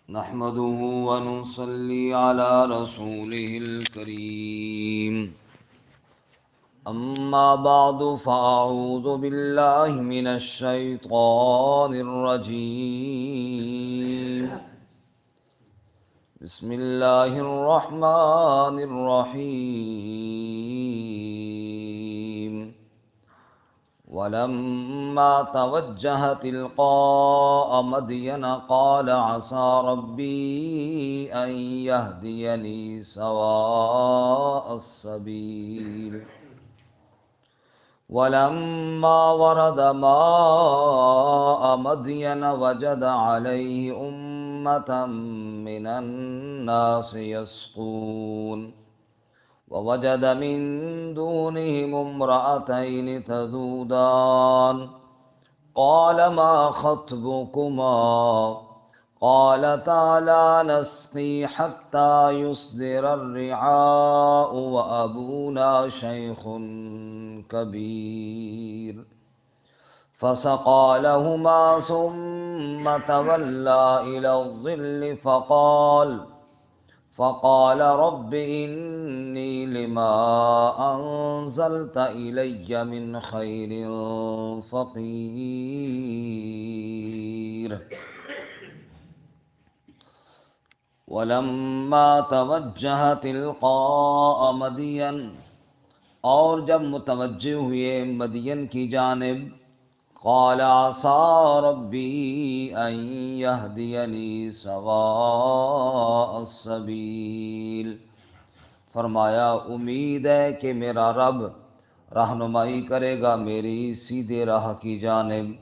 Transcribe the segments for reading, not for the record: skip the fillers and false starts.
نحمده ونصلي على رسوله الكريم. أما بعد فأعوذ بالله من الشيطان الرجيم. بسم الله الرحمن الرحيم. ولما توجه تلقاء مدين قال عسى ربي أن يهديني سواء السبيل. ولما ورد ماء مدين وجد عليه أمة من الناس يسقون ووجد من دونهم امرأتين تذودان قال ما خطبكما قالتا لا نسقي حتى يصدر الرعاء وأبونا شيخ كبير. فسقى لهما ثم تولى إلى الظل فقال رب إني لما أنزلت إلي من خير فقير. ولما توجہ تلقاء مدین، اور جب متوجہ ہوئے مدین کی جانب، قال عسى ربي أن يهديني سواء السبيل، فرمایا امید ہے کہ میرا رب رہنمائی کرے گا میری سیدھے راہ کی جانب۔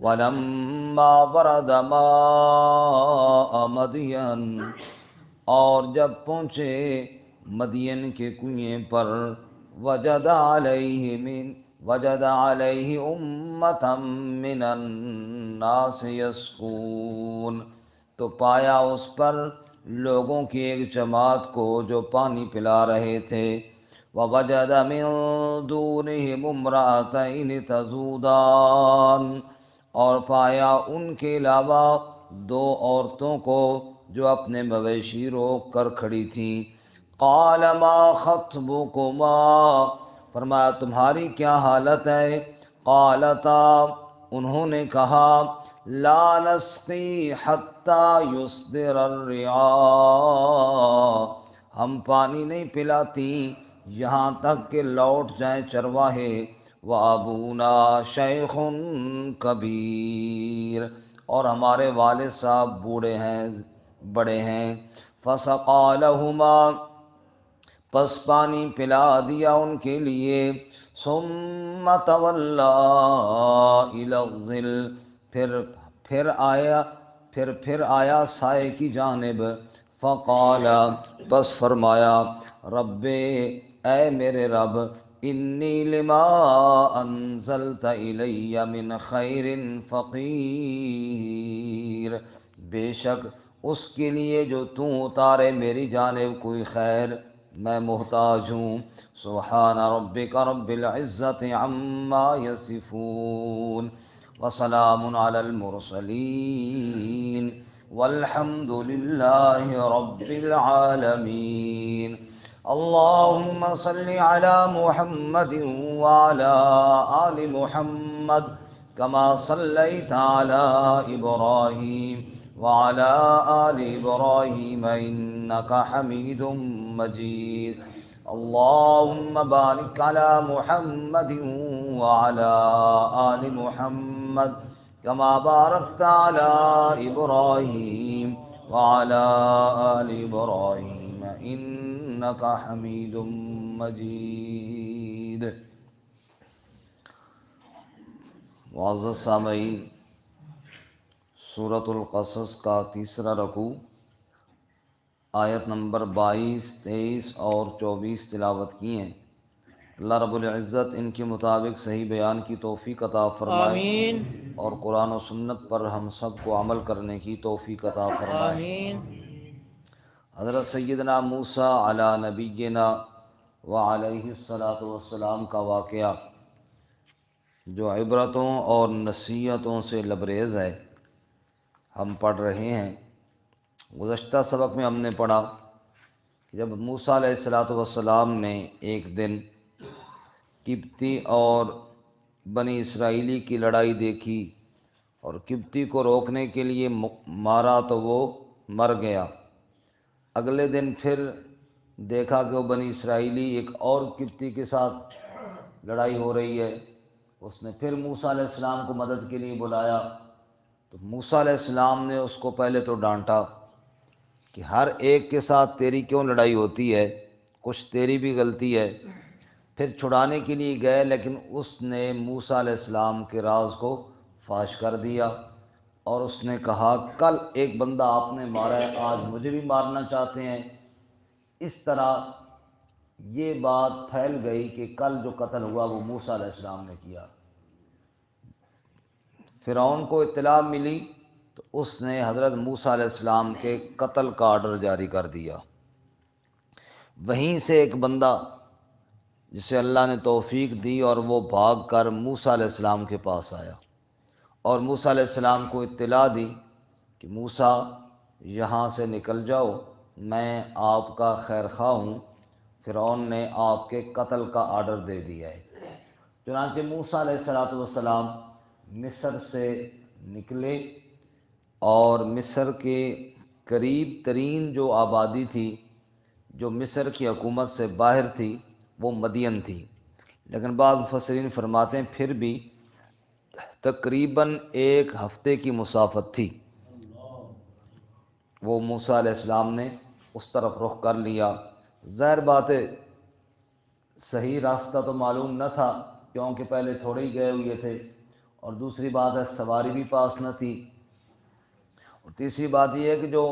ولما ورد ماء مدین، اور جب پہنچے مدین کے کنویں پر، وجد علیہ امة من الناس یسقون، تو پایا اس پر لوگوں کی ایک جماعت کو جو پانی پلا رہے تھے۔ ووجد من دونہم امرأتین تذودان، اور پایا ان کے علاوہ دو عورتوں کو جو اپنے مویشی روک کر کھڑی تھیں۔ قال ما خطبکما، فرمایا تمہاری کیا حالت ہے؟ قالتا، انہوں نے کہا، لا نسقی حتی یصدر الرعاء، ہم پانی نہیں پلاتی یہاں تک کہ لوٹ جائیں چرواہے۔ وابونا شیخ کبیر، اور ہمارے والد صاحب بوڑھے ہیں، بڑے ہیں۔ فسقا لہما، پس پانی پلا دیا ان کے لیے۔ ثم تولا الی الظل، پھر آیا سائے کی جانب۔ فقال، پس فرمایا، رب، اے میرے رب، انی لما انزلت الی من خیر فقیر، بے شک اس کے لیے جو تو اتارے میری جانب کوئی خیر، میں محتاج ہوں۔ سبحان ربک رب العزت عما یصفون، وسلام علی المرسلین، والحمد للہ رب العالمین۔ اللہم صل علی محمد وعلی آل محمد کما صلیت علی ابراہیم وعلى آل إبراهيم إنك حميد مجيد۔ اللهم بارك على محمد وعلى آل محمد كما باركت على إبراهيم وعلى آل إبراهيم إنك حميد مجيد۔ معزز سامعین، سورۃ القصص کا تیسرا رکوع، آیت نمبر 22، 23 اور 24 تلاوت کی ہیں۔ اللہ رب العزت ان کے مطابق صحیح بیان کی توفیق عطا فرمائے، آمین اور قرآن و سنت پر ہم سب کو عمل کرنے کی توفیق عطا فرمائے۔ آمین۔ حضرت سیدنا موسیٰ علی نبینا وعلیہ الصلاۃ والسلام کا واقعہ جو عبرتوں اور نصیحتوں سے لبریز ہے، ہم پڑھ رہے ہیں۔ گزشتہ سبق میں ہم نے پڑھا کہ جب موسیٰ علیہ السلام نے ایک دن قبطی اور بنی اسرائیلی کی لڑائی دیکھی اور قبطی کو روکنے کے لیے مارا تو وہ مر گیا، اگلے دن پھر دیکھا کہ وہ بنی اسرائیلی ایک اور قبطی کے ساتھ لڑائی ہو رہی ہے، اس نے پھر موسیٰ علیہ السلام کو مدد کے لیے بلایا، تو موسیٰ علیہ السلام نے اس کو پہلے تو ڈانٹا کہ ہر ایک کے ساتھ تیری کیوں لڑائی ہوتی ہے، کچھ تیری بھی غلطی ہے۔ پھر چھڑانے کے لیے گئے، لیکن اس نے موسیٰ علیہ السلام کے راز کو فاش کر دیا، اور اس نے کہا کل ایک بندہ آپ نے مارا ہے، آج مجھے بھی مارنا چاہتے ہیں۔ اس طرح یہ بات پھیل گئی کہ کل جو قتل ہوا وہ موسیٰ علیہ السلام نے کیا۔ فرعون کو اطلاع ملی تو اس نے حضرت موسیٰ علیہ السلام کے قتل کا آرڈر جاری کر دیا۔ وہیں سے ایک بندہ جسے اللہ نے توفیق دی اور وہ بھاگ کر موسیٰ علیہ السلام کے پاس آیا اور موسیٰ علیہ السلام کو اطلاع دی کہ موسیٰ یہاں سے نکل جاؤ، میں آپ کا خیر خواہ ہوں، فرعون نے آپ کے قتل کا آرڈر دے دیا ہے۔ چنانچہ موسیٰ علیہ السلام مصر سے نکلے اور مصر کے قریب ترین جو آبادی تھی جو مصر کی حکومت سے باہر تھی وہ مدین تھی، لیکن بعض مفسرین فرماتے ہیں پھر بھی تقریباً ایک ہفتے کی مسافت تھی۔ وہ موسیٰ علیہ السلام نے اس طرف رخ کر لیا۔ ظاہر بات ہے صحیح راستہ تو معلوم نہ تھا کیونکہ پہلے تھوڑے ہی گئے ہوئے تھے، اور دوسری بات ہے سواری بھی پاس نہ تھی، اور تیسری بات یہ ہے کہ جو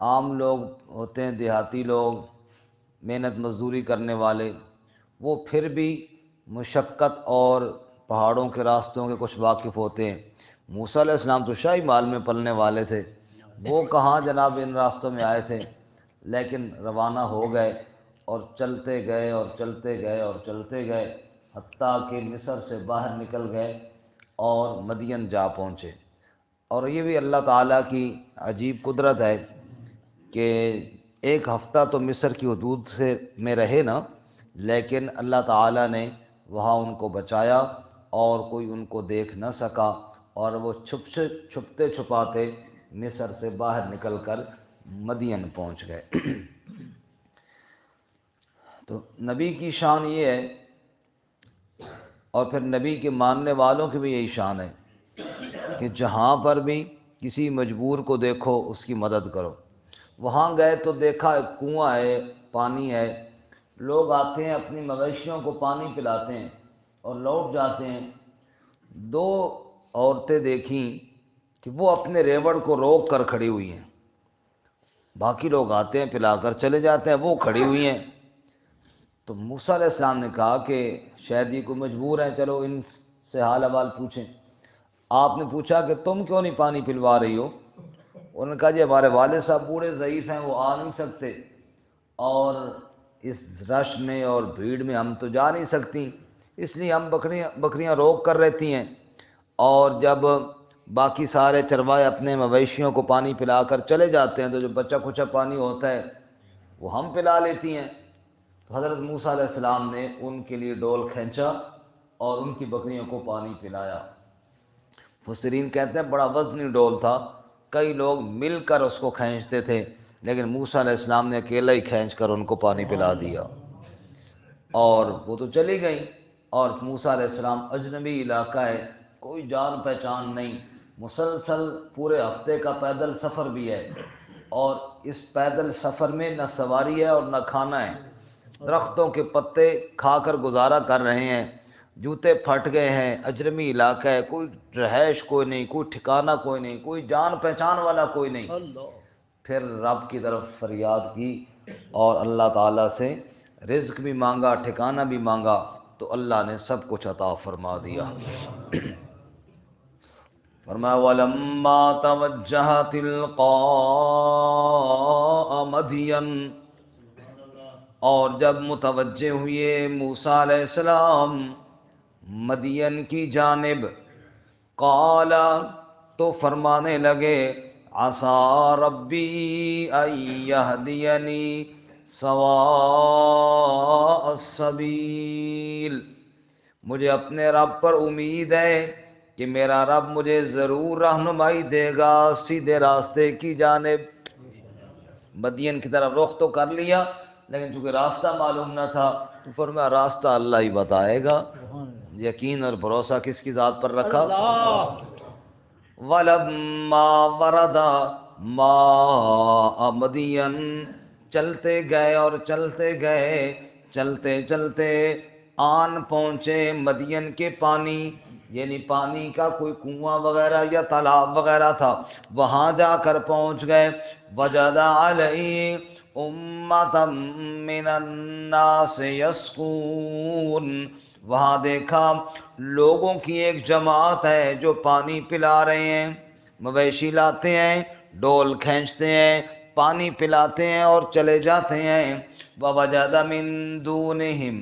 عام لوگ ہوتے ہیں، دیہاتی لوگ، محنت مزدوری کرنے والے، وہ پھر بھی مشقت اور پہاڑوں کے راستوں کے کچھ واقف ہوتے ہیں۔ موسیٰ علیہ السلام تو شاہی مال میں پلنے والے تھے، وہ کہاں جناب ان راستوں میں آئے تھے، لیکن روانہ ہو گئے اور چلتے گئے اور چلتے گئے اور چلتے گئے حتیٰ کہ مصر سے باہر نکل گئے اور مدین جا پہنچے۔ اور یہ بھی اللہ تعالیٰ کی عجیب قدرت ہے کہ ایک ہفتہ تو مصر کی حدود سے میں رہے نا، لیکن اللہ تعالیٰ نے وہاں ان کو بچایا اور کوئی ان کو دیکھ نہ سکا، اور وہ چھپتے چھپاتے مصر سے باہر نکل کر مدین پہنچ گئے۔ تو نبی کی شان یہ ہے، اور پھر نبی کے ماننے والوں کی بھی یہی شان ہے کہ جہاں پر بھی کسی مجبور کو دیکھو اس کی مدد کرو۔ وہاں گئے تو دیکھا کنواں ہے، پانی ہے، لوگ آتے ہیں اپنی مویشیوں کو پانی پلاتے ہیں اور لوٹ جاتے ہیں۔ دو عورتیں دیکھیں کہ وہ اپنے ریوڑ کو روک کر کھڑی ہوئی ہیں، باقی لوگ آتے ہیں پلا کر چلے جاتے ہیں، وہ کھڑی ہوئی ہیں۔ تو موسیٰ علیہ السلام نے کہا کہ شاید یہ کوئی مجبور ہیں، چلو ان سے حال احوال پوچھیں۔ آپ نے پوچھا کہ تم کیوں نہیں پانی پلوا رہی ہو؟ انہوں نے کہا جی ہمارے والد صاحب بوڑھے ضعیف ہیں، وہ آ نہیں سکتے، اور اس رش میں اور بھیڑ میں ہم تو جا نہیں سکتی، اس لیے ہم بکریاں روک کر رہتی ہیں، اور جب باقی سارے چروائے اپنے مویشیوں کو پانی پلا کر چلے جاتے ہیں تو جو بچا کچا پانی ہوتا ہے وہ ہم پلا لیتی ہیں۔ تو حضرت موسیٰ علیہ السلام نے ان کے لیے ڈول کھینچا اور ان کی بکریوں کو پانی پلایا۔ مفسرین کہتے ہیں بڑا وزنی ڈول تھا، کئی لوگ مل کر اس کو کھینچتے تھے، لیکن موسیٰ علیہ السلام نے اکیلا ہی کھینچ کر ان کو پانی پلا دیا، اور وہ تو چلی گئیں۔ اور موسیٰ علیہ السلام اجنبی علاقہ ہے، کوئی جان پہچان نہیں، مسلسل پورے ہفتے کا پیدل سفر بھی ہے، اور اس پیدل سفر میں نہ سواری ہے اور نہ کھانا ہے، درختوں کے پتے کھا کر گزارا کر رہے ہیں، جوتے پھٹ گئے ہیں، اجرمی علاقہ ہے، کوئی رہائش کوئی نہیں، کوئی ٹھکانہ کوئی نہیں، کوئی جان پہچان والا کوئی نہیں۔ پھر رب کی طرف فریاد کی اور اللہ تعالیٰ سے رزق بھی مانگا، ٹھکانہ بھی مانگا، تو اللہ نے سب کچھ عطا فرما دیا۔ فرمایا وَلَمَّا تَوَجَّهَ تِلْقَاءَ مَدْيَنَ، اور جب متوجہ ہوئے موسیٰ علیہ السلام مدین کی جانب، قال، تو فرمانے لگے، عسى ربی ان یہدینی سواء السبیل، مجھے اپنے رب پر امید ہے کہ میرا رب مجھے ضرور رہنمائی دے گا سیدھے راستے کی جانب۔ مدین کی طرف رخ تو کر لیا، لیکن چونکہ راستہ معلوم نہ تھا تو فرمایا راستہ اللہ ہی بتائے گا۔ یقین اور بھروسہ کس کی ذات پر رکھا؟ وَلَمَّا وَرَدَ مَاءَ مَدْيَنَ، چلتے گئے اور چلتے گئے، چلتے چلتے آن پہنچے مدین کے پانی، یعنی پانی کا کوئی کنواں وغیرہ یا تالاب وغیرہ تھا، وہاں جا کر پہنچ گئے۔ وَجَدَ عَلَيْهِ أُمَّةً مِّنَ النَّاسِ يَسْقُونَ، وہاں دیکھا لوگوں کی ایک جماعت ہے جو پانی پلا رہے ہیں، مویشی لاتے ہیں، ڈول کھینچتے ہیں، پانی پلاتے ہیں اور چلے جاتے ہیں۔ وَوَجَدَ مِن دُونِهِمْ،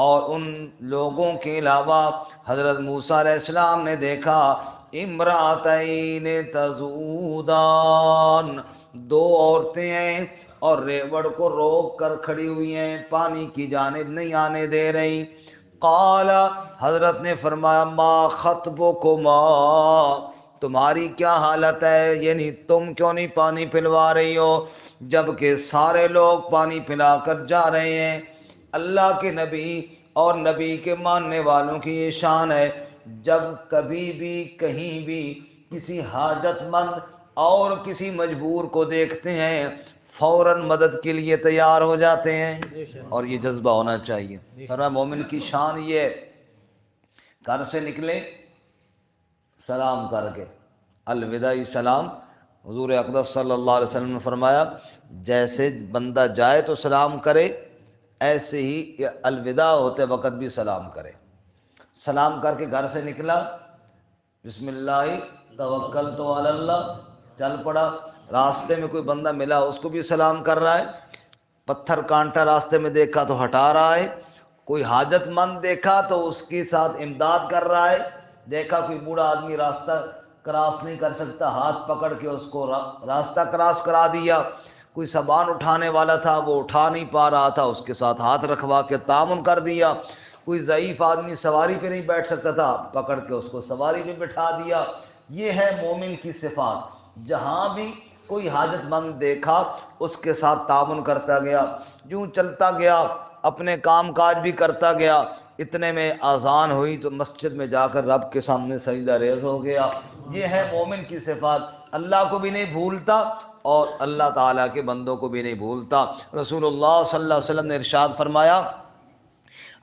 اور ان لوگوں کے علاوہ حضرت موسیٰ علیہ السلام نے دیکھا امرأتین تذودان، دو عورتیں ہیں اور ریوڑ کو روک کر کھڑی ہوئی ہیں، پانی کی جانب نہیں آنے دے رہی۔ قال، حضرت نے فرمایا ما خطبکما، تمہاری کیا حالت ہے، یعنی تم کیوں نہیں پانی پلوا رہی ہو جبکہ سارے لوگ پانی پلا کر جا رہے ہیں۔ اللہ کے نبی اور نبی کے ماننے والوں کی یہ شان ہے، جب کبھی بھی کہیں بھی کسی حاجت مند اور کسی مجبور کو دیکھتے ہیں فوراً مدد کے لیے تیار ہو جاتے ہیں، اور یہ جذبہ ہونا چاہیے۔ فرمایا مومن کی شان یہ ہے، گھر سے نکلے سلام کر کے، الوداعی سلام۔ حضور اقدس صلی اللہ علیہ وسلم نے فرمایا جیسے بندہ جائے تو سلام کرے، ایسے ہی الوداع ہوتے وقت بھی سلام کرے۔ سلام کر کے گھر سے نکلا، بسم اللہ توکلت علی اللہ، چل پڑا۔ راستے میں کوئی بندہ ملا اس کو بھی سلام کر رہا ہے، پتھر کانٹا راستے میں دیکھا تو ہٹا رہا ہے، کوئی حاجت مند دیکھا تو اس کے ساتھ امداد کر رہا ہے، دیکھا کوئی بوڑھا آدمی راستہ کراس نہیں کر سکتا، ہاتھ پکڑ کے اس کو راستہ کراس کرا دیا، کوئی سامان اٹھانے والا تھا وہ اٹھا نہیں پا رہا تھا، اس کے ساتھ ہاتھ رکھوا کے تعاون کر دیا، کوئی ضعیف آدمی سواری پہ نہیں بیٹھ سکتا تھا، پکڑ کے اس کو سواری پہ بٹھا دیا۔ یہ ہے مومن کی صفات، جہاں بھی کوئی حاجت مند دیکھا اس کے ساتھ تعاون کرتا گیا، یوں چلتا گیا، اپنے کام کاج بھی کرتا گیا۔ اتنے میں اذان ہوئی تو مسجد میں جا کر رب کے سامنے سجدہ ریز ہو گیا۔ یہ ہے مومن کی صفات، اللہ کو بھی نہیں بھولتا اور اللہ تعالیٰ کے بندوں کو بھی نہیں بھولتا۔ رسول اللہ صلی اللہ علیہ وسلم نے ارشاد فرمایا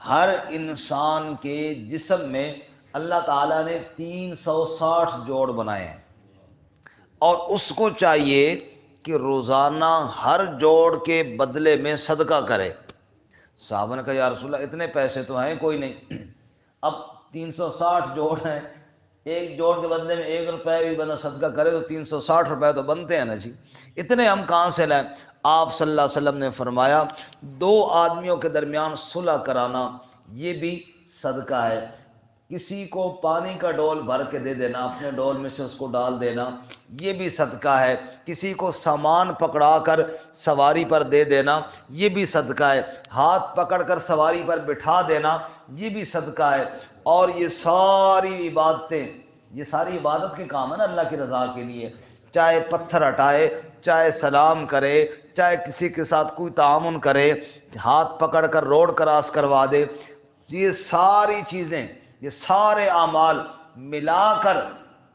ہر انسان کے جسم میں اللہ تعالیٰ نے 360 جوڑ بنائے ہیں، اور اس کو چاہیے کہ روزانہ ہر جوڑ کے بدلے میں صدقہ کرے۔ صحابہ نے کہا یا رسول اللہ اتنے پیسے تو ہیں کوئی نہیں، اب 360 جوڑ ہیں، ایک جوڑ کے بدلے میں 1 روپے بھی بندہ صدقہ کرے تو 360 روپے تو بنتے ہیں نا جی، اتنے ہم کہاں سے لائیں؟ آپ صلی اللہ علیہ وسلم نے فرمایا 2 آدمیوں کے درمیان صلح کرانا یہ بھی صدقہ ہے، کسی کو پانی کا ڈول بھر کے دے دینا، اپنے ڈول میں سے اس کو ڈال دینا یہ بھی صدقہ ہے، کسی کو سامان پکڑا کر سواری پر دے دینا یہ بھی صدقہ ہے، ہاتھ پکڑ کر سواری پر بٹھا دینا یہ بھی صدقہ ہے۔ اور یہ ساری عبادتیں، یہ ساری عبادت کے کام ہے نا اللہ کی رضا کے لیے، چاہے پتھر ہٹائے، چاہے سلام کرے، چاہے کسی کے ساتھ کوئی تعاون کرے، ہاتھ پکڑ کر روڈ کراس کروا دے، یہ ساری چیزیں، یہ سارے اعمال ملا کر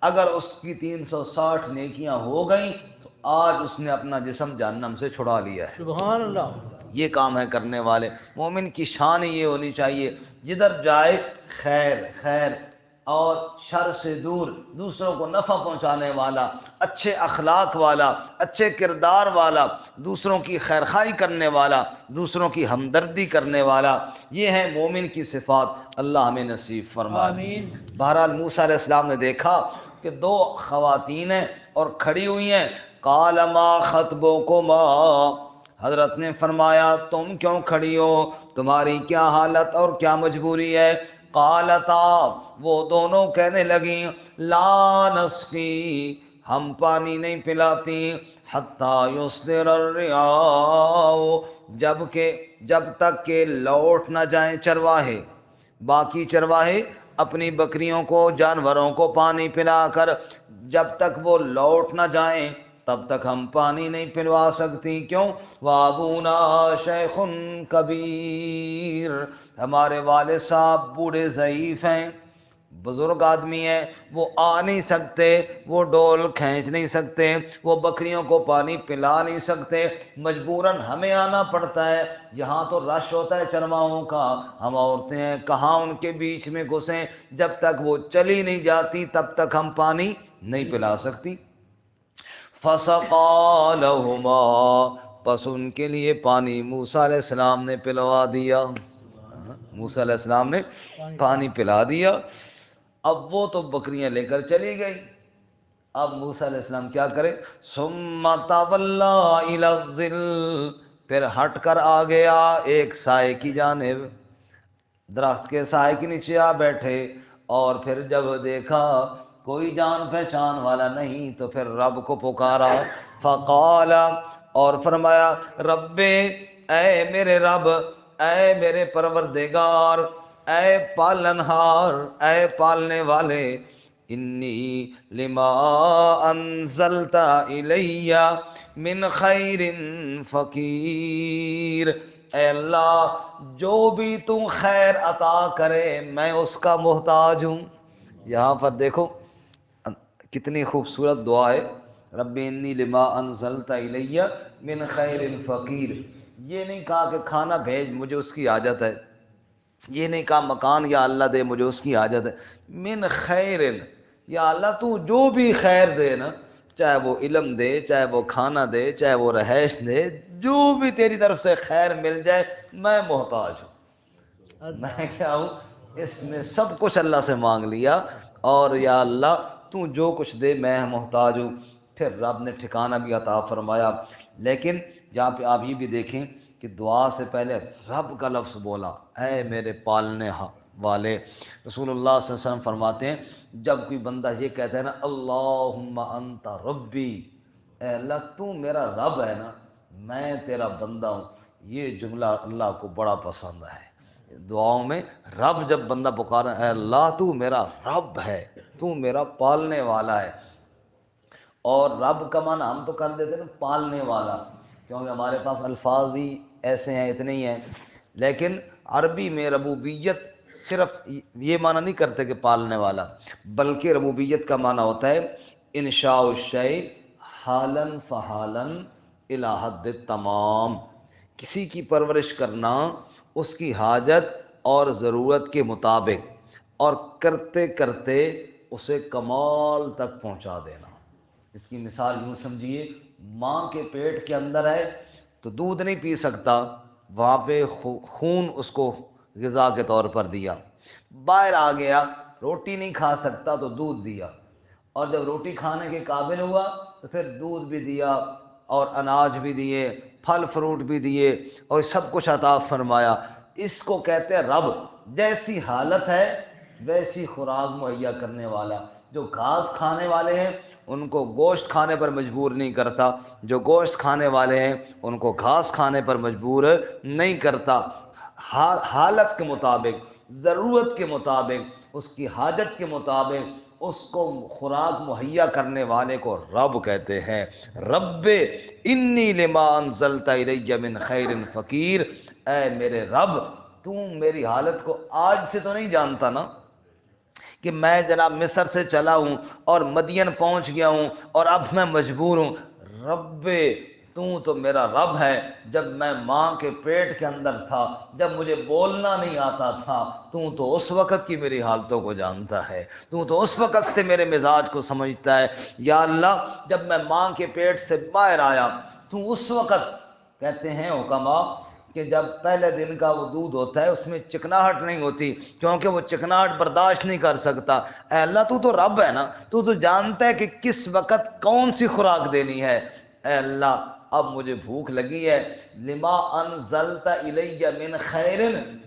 اگر اس کی 360 نیکیاں ہو گئیں تو آج اس نے اپنا جسم جہنم سے چھڑا لیا ہے۔ سبحان اللہ۔ یہ کام ہے کرنے والے مومن کی شان یہ ہونی چاہیے، جدھر جائے خیر خیر اور شر سے دور، دوسروں کو نفع پہنچانے والا، اچھے اخلاق والا، اچھے کردار والا، دوسروں کی خیرخواہی کرنے والا، دوسروں کی ہمدردی کرنے والا، یہ ہے مومن کی صفات، اللہ ہمیں نصیب فرمائے۔ آمین۔ بہرحال موسیٰ علیہ السلام نے دیکھا کہ 2 خواتین ہیں اور کھڑی ہوئی ہیں، قال ما خطبکما، حضرت نے فرمایا تم کیوں کھڑی ہو، تمہاری کیا حالت اور کیا مجبوری ہے؟ قالتا، وہ دونوں کہنے لگیں لا نسقی ہم پانی نہیں پلاتی حتیٰ یصدر الرعاء، جب تک کہ لوٹ نہ جائیں چرواہے، باقی چرواہے اپنی بکریوں کو جانوروں کو پانی پلا کر جب تک وہ لوٹ نہ جائیں تب تک ہم پانی نہیں پلوا سکتی. کیوں؟ وَأَبُونَا شَيْخٌ کبیر، ہمارے والد صاحب بوڑھے ضعیف ہیں، بزرگ آدمی ہیں، وہ آ نہیں سکتے، وہ ڈول کھینچ نہیں سکتے، وہ بکریوں کو پانی پلا نہیں سکتے، مجبوراً ہمیں آنا پڑتا ہے. یہاں تو رش ہوتا ہے چرواہوں کا، ہم عورتیں ہیں کہاں ان کے بیچ میں گھسیں، جب تک وہ چلی نہیں جاتی تب تک ہم پانی نہیں پلا سکتی. فَسَقَىٰ لَهُمَا، پس ان کے لیے پانی موسیٰ علیہ السلام نے پلوا دیا. موسیٰ علیہ السلام نے پانی پلا دیا. اب وہ تو بکریاں لے کر چلی گئی، اب موسیٰ علیہ السلام کیا کرے؟ ثُمَّ تَوَلَّىٰ إِلَى الظِّلِّ، پھر ہٹ کر آ گیا ایک سائے کی جانب، درخت کے سائے کے نیچے آ بیٹھے، اور پھر جب دیکھا کوئی جان پہچان والا نہیں تو پھر رب کو پکارا. فقال، اور فرمایا رب، اے میرے رب، اے میرے پروردگار، اے پالنہار، اے پالنے والے، انی لما انزلت الی من خیر فقیر، اے اللہ جو بھی تم خیر عطا کرے میں اس کا محتاج ہوں. یہاں پر دیکھو کتنی خوبصورت دعا ہے، رب انی لما انزلت الی من خیر فقیر. یہ نہیں کہا کہ کھانا بھیج مجھے اس کی حاجت ہے، یہ نہیں کہا مکان یا اللہ دے مجھے اس کی حاجت ہے، من خیر، یا اللہ تو جو بھی خیر دے نا، چاہے وہ علم دے، چاہے وہ کھانا دے، چاہے وہ رہائش دے، جو بھی تیری طرف سے خیر مل جائے میں محتاج ہوں. میں کیا ہوں؟ اس میں سب کچھ اللہ سے مانگ لیا، اور یا اللہ تو جو کچھ دے میں محتاج ہوں. پھر رب نے ٹھکانہ بھی عطا فرمایا. لیکن جہاں پہ آپ یہ بھی دیکھیں کہ دعا سے پہلے رب کا لفظ بولا، اے میرے پالنے والے. رسول اللہ صلی اللہ علیہ وسلم فرماتے ہیں جب کوئی بندہ یہ کہتا ہے نا اللہم انت ربی، اے اللہ تو میرا رب ہے نا، میں تیرا بندہ ہوں، یہ جملہ اللہ کو بڑا پسند ہے. دعاؤں میں رب جب بندہ پکارا اے اللہ تو میرا رب ہے، تو میرا پالنے والا ہے. اور رب کا معنی ہم تو کر دیتے ہیں پالنے والا، کیونکہ ہمارے پاس الفاظ ہی ایسے ہیں، اتنے ہی ہیں. لیکن عربی میں ربوبیت صرف یہ معنی نہیں کرتے کہ پالنے والا، بلکہ ربوبیت کا معنی ہوتا ہے انشاء الشیء حالا فحالا الی حد تمام، کسی کی پرورش کرنا اس کی حاجت اور ضرورت کے مطابق، اور کرتے کرتے اسے کمال تک پہنچا دینا. اس کی مثال یوں سمجھیے، ماں کے پیٹ کے اندر ہے تو دودھ نہیں پی سکتا، وہاں پہ خون اس کو غذا کے طور پر دیا. باہر آ گیا روٹی نہیں کھا سکتا تو دودھ دیا، اور جب روٹی کھانے کے قابل ہوا تو پھر دودھ بھی دیا اور اناج بھی دیے، پھل فروٹ بھی دیے، اور سب کچھ عطا فرمایا. اس کو کہتے ہیں رب. جیسی حالت ہے ویسی خوراک مہیا کرنے والا. جو گھاس کھانے والے ہیں ان کو گوشت کھانے پر مجبور نہیں کرتا، جو گوشت کھانے والے ہیں ان کو گھاس کھانے پر مجبور نہیں کرتا. حالت کے مطابق، ضرورت کے مطابق، اس کی حاجت کے مطابق اس کو خوراک مہیا کرنے والے کو رب کہتے ہیں. رب انی لما انزلت الی من خیر فقیر، اے میرے رب تو میری حالت کو آج سے تو نہیں جانتا نا کہ میں جناب مصر سے چلا ہوں اور مدین پہنچ گیا ہوں اور اب میں مجبور ہوں. رب تو میرا رب ہے. جب میں ماں کے پیٹ کے اندر تھا، جب مجھے بولنا نہیں آتا تھا، تو اس وقت کی میری حالتوں کو جانتا ہے، تو اس وقت سے میرے مزاج کو سمجھتا ہے. یا اللہ جب میں ماں کے پیٹ سے باہر آیا تو اس وقت کہتے ہیں حکما کہ جب پہلے دن کا وہ دودھ ہوتا ہے اس میں چکناہٹ نہیں ہوتی، کیونکہ وہ چکناہٹ برداشت نہیں کر سکتا. اے اللہ تو رب ہے نا، تو جانتا ہے کہ کس وقت کون سی خوراک دینی ہے. اے اللہ اب مجھے بھوک لگی ہے، لما انزلت الی من خیر،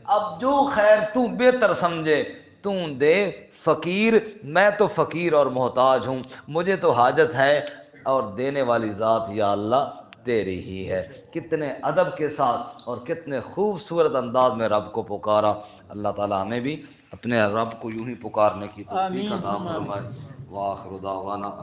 اب جو خیر تو بہتر سمجھے تو دے فقیر، میں تو فقیر اور محتاج ہوں، مجھے تو حاجت ہے، اور دینے والی ذات یا اللہ تیری ہی ہے۔ کتنے ادب کے ساتھ اور کتنے خوبصورت انداز میں رب کو پکارا۔ اللہ تعالیٰ ہمیں بھی اپنے رب کو یوں ہی پکارنے کی توفیق آمین عطا ثم آمین۔ فرمائے۔ وآخر دعوانا